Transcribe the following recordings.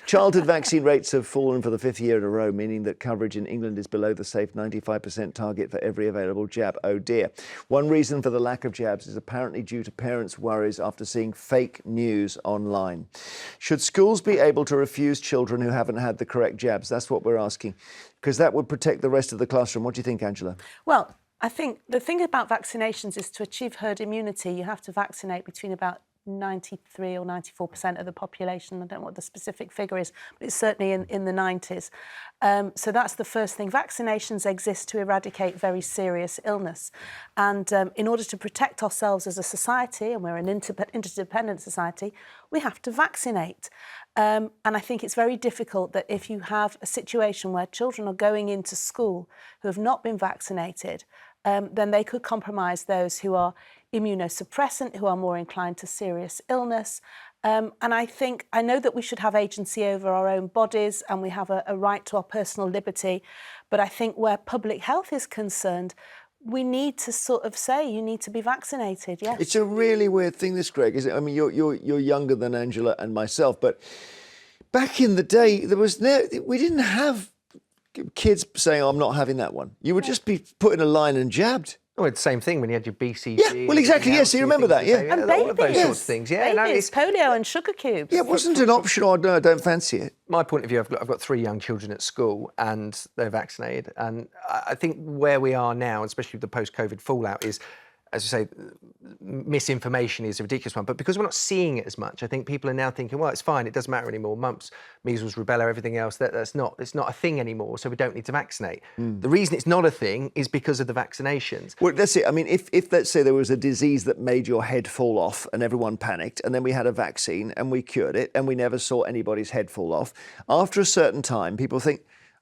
Childhood vaccine rates have fallen for the 5th year in a row, meaning that coverage in England is below the safe 95% target for every available jab. Oh dear. One reason for the lack of jabs is apparently due to parents' worries after seeing fake news online. Should schools be able to refuse children who haven't had the correct jabs? That's what we're asking, because that would protect the rest of the classroom. What do you think, Angela? Well, I think the thing about vaccinations is to achieve herd immunity, you have to vaccinate between about 93 or 94% of the population. I don't know what the specific figure is, but it's certainly in the 90s. So that's the first thing. Vaccinations exist to eradicate very serious illness. And in order to protect ourselves as a society, and we're an interdependent society, we have to vaccinate. And I think it's very difficult that if you have a situation where children are going into school who have not been vaccinated, then they could compromise those who are immunosuppressant, who are more inclined to serious illness. And I know that we should have agency over our own bodies and we have a right to our personal liberty. But I think where public health is concerned, we need to sort of say you need to be vaccinated. Yes. It's a really weird thing, this, Greg, isn't it? I mean, you're younger than Angela and myself, but back in the day, we didn't have kids saying, oh, I'm not having that one. You would just be put in a line and jabbed. Oh, it's the same thing when you had your BCG. Yeah, well, exactly, yes, you remember that, yeah. And all of those sorts of things, yeah. Babies, polio and sugar cubes. Yeah, it wasn't an option, or no, I don't fancy it. My point of view, I've got 3 young children at school and they're vaccinated. And I think where we are now, especially with the post-COVID fallout, is, as you say, misinformation is a ridiculous one. But because we're not seeing it as much, I think people are now thinking, well, it's fine, it doesn't matter anymore. Mumps, measles, rubella, everything else, it's not a thing anymore, so we don't need to vaccinate. The reason it's not a thing is because of the vaccinations. Well, that's it. I mean, if let's say there was a disease that made your head fall off and everyone panicked, and then we had a vaccine and we cured it and we never saw anybody's head fall off, after a certain time, people think,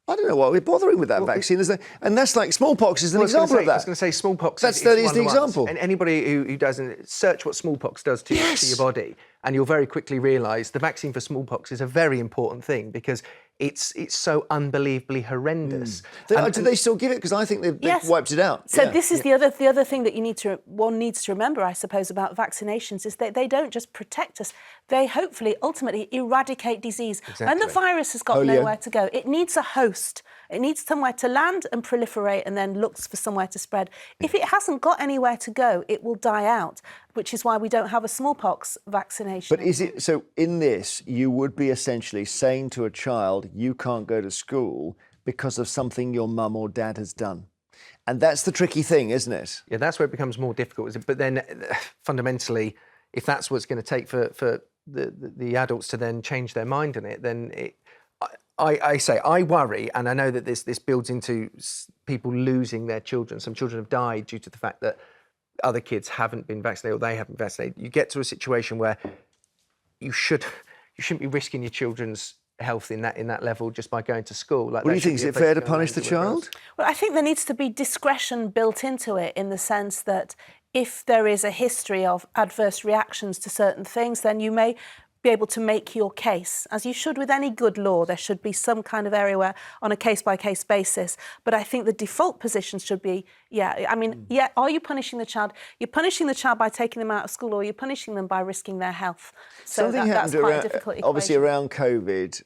I don't know why we're bothering with that vaccine. And that's like smallpox is an example of that. I was going to say smallpox is the example. And anybody who doesn't, search what smallpox does to your body, and you'll very quickly realise the vaccine for smallpox is a very important thing because it's so unbelievably horrendous. Do they still give it? Because I think they've wiped it out. So this is the other thing that one needs to remember, I suppose, about vaccinations is that they don't just protect us. They hopefully ultimately eradicate disease. Exactly. When the virus has got nowhere to go, it needs a host. It needs somewhere to land and proliferate and then looks for somewhere to spread. If it hasn't got anywhere to go, it will die out, which is why we don't have a smallpox vaccination. But is it, so in this, you would be essentially saying to a child, you can't go to school because of something your mum or dad has done. And that's the tricky thing, isn't it? Yeah, that's where it becomes more difficult. But then fundamentally, if that's what it's going to take for the adults to then change their mind on it, then I worry, and I know that this builds into people losing their children. Some children have died due to the fact that other kids haven't been vaccinated or they haven't vaccinated. You get to a situation where you shouldn't be risking your children's health in that level just by going to school. Like, what do you think? Is it fair to punish the child? Well, I think there needs to be discretion built into it in the sense that if there is a history of adverse reactions to certain things, then you may be able to make your case, as you should with any good law. There should be some kind of area where, on a case-by-case basis. But I think the default position should be, are you punishing the child? You're punishing the child by taking them out of school, or you're punishing them by risking their health. So that's quite a difficult equation. Obviously, around COVID,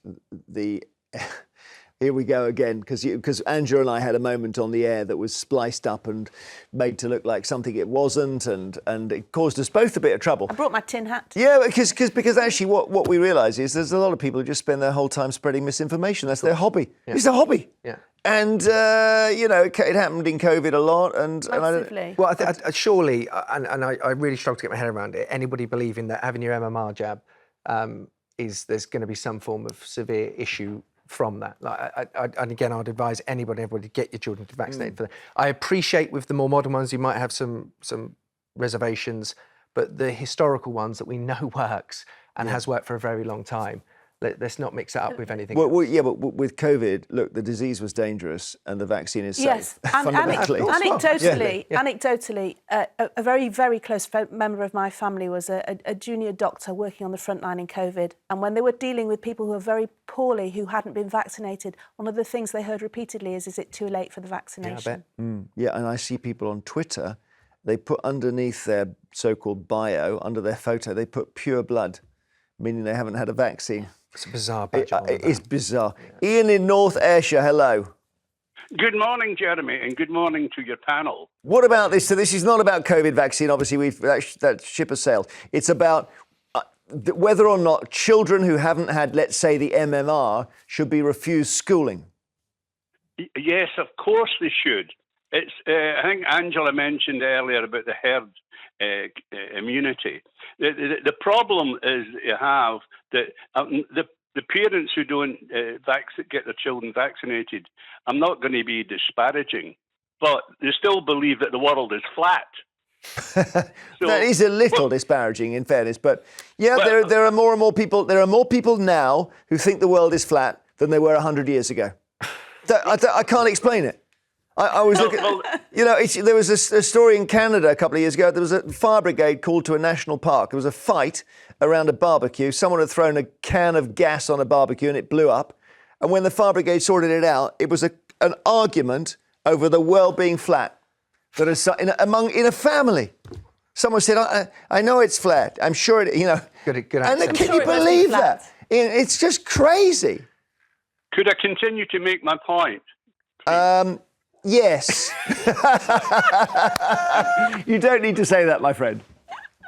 here we go again, because Angela and I had a moment on the air that was spliced up and made to look like something it wasn't, and it caused us both a bit of trouble. I brought my tin hat. Yeah, because actually what we realise is there's a lot of people who just spend their whole time spreading misinformation. That's their hobby. Yeah. It's a hobby. Yeah. And, it happened in COVID a lot. And well, surely, and I really struggle to get my head around it, anybody believing that having your MMR jab there's going to be some form of severe issue from that. And again, I'd advise everybody to get your children to vaccinate for that. I appreciate with the more modern ones, you might have some reservations, but the historical ones that we know works and has worked for a very long time, let's not mix it up with anything else. But with COVID, look, the disease was dangerous and the vaccine is safe. Yes, anecdotally, a very, very close member of my family was a junior doctor working on the front line in COVID. And when they were dealing with people who were very poorly, who hadn't been vaccinated, one of the things they heard repeatedly is it too late for the vaccination? Yeah, I bet. Yeah, and I see people on Twitter, they put underneath their so-called bio, under their photo, they put pure blood, meaning they haven't had a vaccine. It's a bizarre badge of honour, It's bizarre. Ian in North Ayrshire, hello. Good morning, Jeremy, and good morning to your panel. What about this? So this is not about COVID vaccine. Obviously, that ship has sailed. It's about whether or not children who haven't had, let's say, the MMR should be refused schooling. Yes, of course they should. It's. I think Angela mentioned earlier about the herd immunity. The problem is you have that the parents who don't get their children vaccinated. I'm not going to be disparaging, but they still believe that the world is flat. So, that is a little disparaging, in fairness, but there are more and more people. There are more people now who think the world is flat than there were 100 years ago. I can't explain it. I was looking. There was a story in Canada a couple of years ago. There was a fire brigade called to a national park. There was a fight around a barbecue. Someone had thrown a can of gas on a barbecue and it blew up. And when the fire brigade sorted it out, it was an argument over the world being flat. That is in a family. Someone said, "I know it's flat. I'm sure it." Good and accent. can you believe that? It's just crazy. Could I continue to make my point? Yes. You don't need to say that, my friend.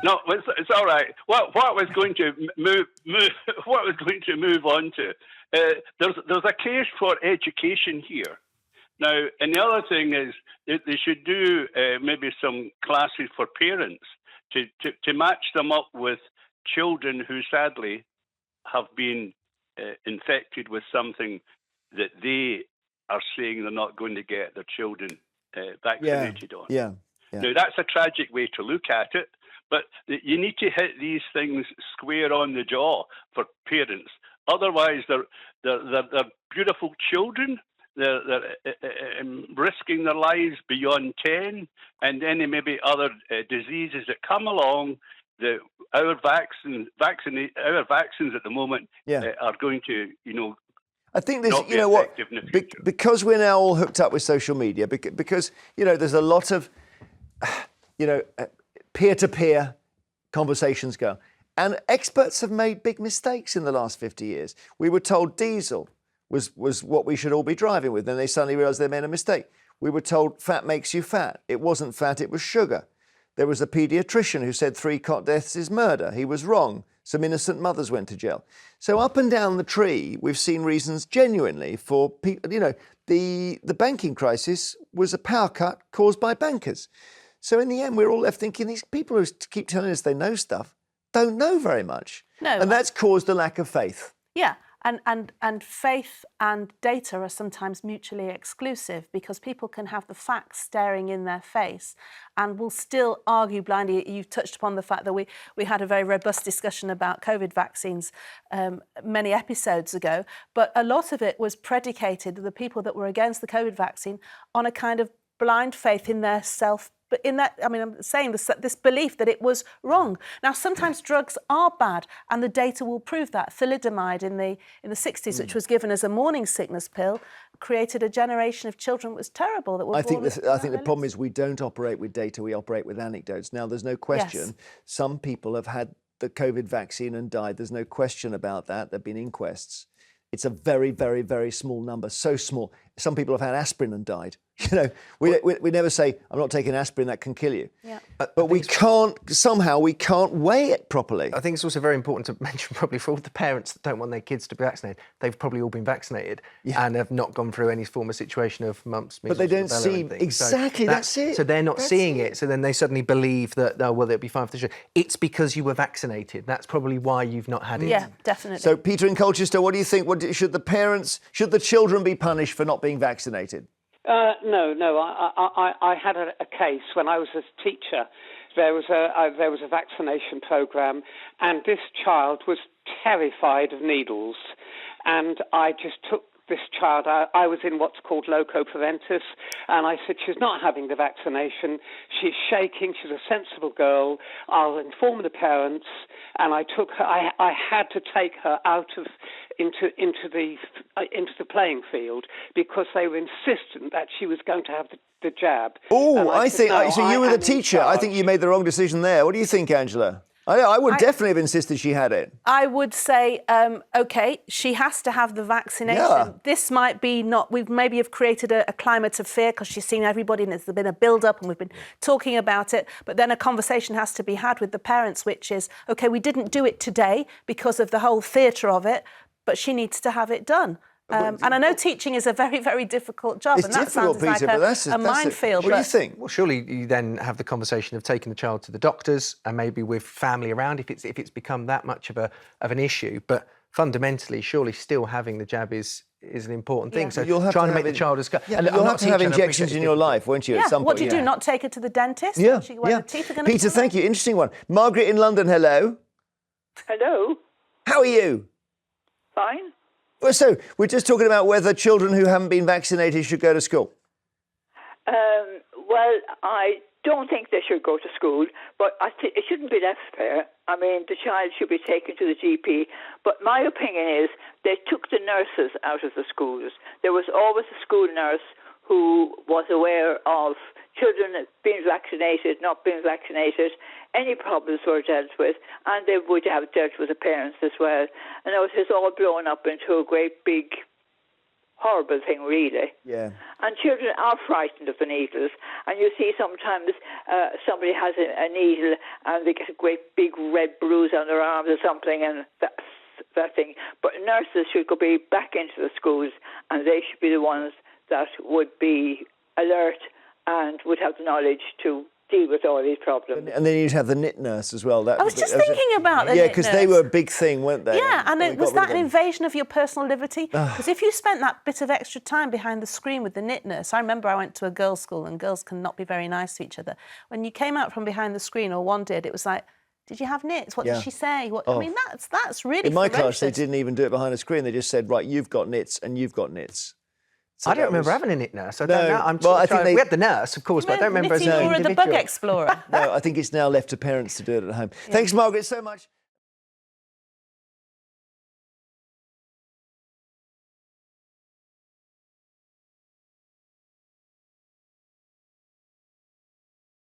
No, it's all right. What was going to move? What was going to move on to? There's a case for education here. Now, and the other thing is they should do maybe some classes for parents to match them up with children who sadly have been infected with something that they are saying they're not going to get their children vaccinated on. Yeah. Now, that's a tragic way to look at it, but you need to hit these things square on the jaw for parents. Otherwise, they're beautiful children. They're risking their lives beyond 10, and any maybe other diseases that come along. Our vaccines at the moment are going to, I think there's, because we're now all hooked up with social media, because there's a lot of, peer-to-peer conversations go, and experts have made big mistakes in the last 50 years. We were told diesel was what we should all be driving with, and they suddenly realised they made a mistake. We were told fat makes you fat. It wasn't fat, it was sugar. There was a paediatrician who said 3 cot deaths is murder. He was wrong. Some innocent mothers went to jail. So up and down the tree, we've seen reasons genuinely for people. The banking crisis was a power cut caused by bankers. So in the end, we're all left thinking these people who keep telling us they know stuff don't know very much. No. And that's caused a lack of faith. Yeah. And faith and data are sometimes mutually exclusive because people can have the facts staring in their face and will still argue blindly. You've touched upon the fact that we had a very robust discussion about COVID vaccines many episodes ago, but a lot of it was predicated, the people that were against the COVID vaccine, on a kind of blind faith in their but in that, I'm saying this belief that it was wrong. Now, sometimes drugs are bad, and the data will prove that. Thalidomide in the 60s, which was given as a morning sickness pill, created a generation of children that was terrible. That were I think the problem is we don't operate with data, we operate with anecdotes. Now, there's no question some people have had the COVID vaccine and died. There's no question about that. There have been inquests. It's a very, very, very small number, so small. Some people have had aspirin and died. We never say, I'm not taking aspirin, that can kill you. Yeah. But we can't weigh it properly. I think it's also very important to mention probably for all the parents that don't want their kids to be vaccinated, they've probably all been vaccinated and have not gone through any form of situation of mumps, measles, but they don't rubella see and things. exactly. That's it. So they're not seeing it. So then they suddenly believe that it'll be fine for the children. It's because you were vaccinated. That's probably why you've not had it. Yeah, definitely. So Peter in Colchester, what do you think? Should the children be punished for not being vaccinated? No. I had a case when I was a teacher. There was a vaccination program, and this child was terrified of needles, and I just took this child out. I was in what's called loco parentis, and I said, she's not having the vaccination. She's shaking. She's a sensible girl. I'll inform the parents. And I took her. I had to take her out of into the playing field because they were insistent that she was going to have the jab. Oh, I think so. You were the teacher. I think you made the wrong decision there. What do you think, Angela? I would definitely have insisted she had it. I would say, OK, she has to have the vaccination. Yeah. This might be not, we've maybe have created a climate of fear because she's seen everybody and there's been a build-up and we've been talking about it. But then a conversation has to be had with the parents, which is, OK, we didn't do it today because of the whole theatre of it, but she needs to have it done. And I know teaching is a very, very difficult job. It's and that difficult, sounds Peter, like but that's a minefield. What do you think? Well, surely you then have the conversation of taking the child to the doctors and maybe with family around if it's become that much of an issue. But fundamentally, surely still having the jab is an important thing. Yeah. So You'll have trying to to make have the child as you'll have to have injections in your life, won't you? At some What point, do you do? Not take her to the dentist? Yeah, When the teeth are going to Peter, fall thank out? you. Interesting one. Margaret in London, hello. Hello. How are you? Fine. Well, so we're just talking about whether children who haven't been vaccinated should go to school. Well, I don't think they should go to school, but it shouldn't be left there. I mean, the child should be taken to the GP. But my opinion is they took the nurses out of the schools. There was always a school nurse who was aware of children being vaccinated, not being vaccinated. Any problems were dealt with, and they would have dealt with the parents as well. And it has all blown up into a great big horrible thing, really. Yeah. And children are frightened of the needles. And you see sometimes somebody has a needle and they get a great big red bruise on their arms or something, and that's that thing. But nurses should go back into the schools, and they should be the ones that would be alert and would have the knowledge to deal with all these problems. And then you'd have the knit nurse as well. I was just thinking about the Yeah, knit because they nurse. were a big thing, weren't they? Yeah, and we was got rid that of an them. invasion of your personal liberty? Because if you spent that bit of extra time behind the screen with the knit nurse, I remember I went to a girls' school and girls can not be very nice to each other. When you came out from behind the screen, or one did, it was like, did you have knits? What Yeah. did she say? I mean, that's really In my class, ferocious. they didn't even do it behind a screen. They just said, right, you've got knits and you've got knits. So I don't that remember was- having a knit nurse. I No, don't know. I'm well, I think we had the nurse, of course, but I don't remember as Knitting an Laura the individual. Bug Explorer. No, I think it's now left to parents to do it at home. Thanks, Margaret, so much.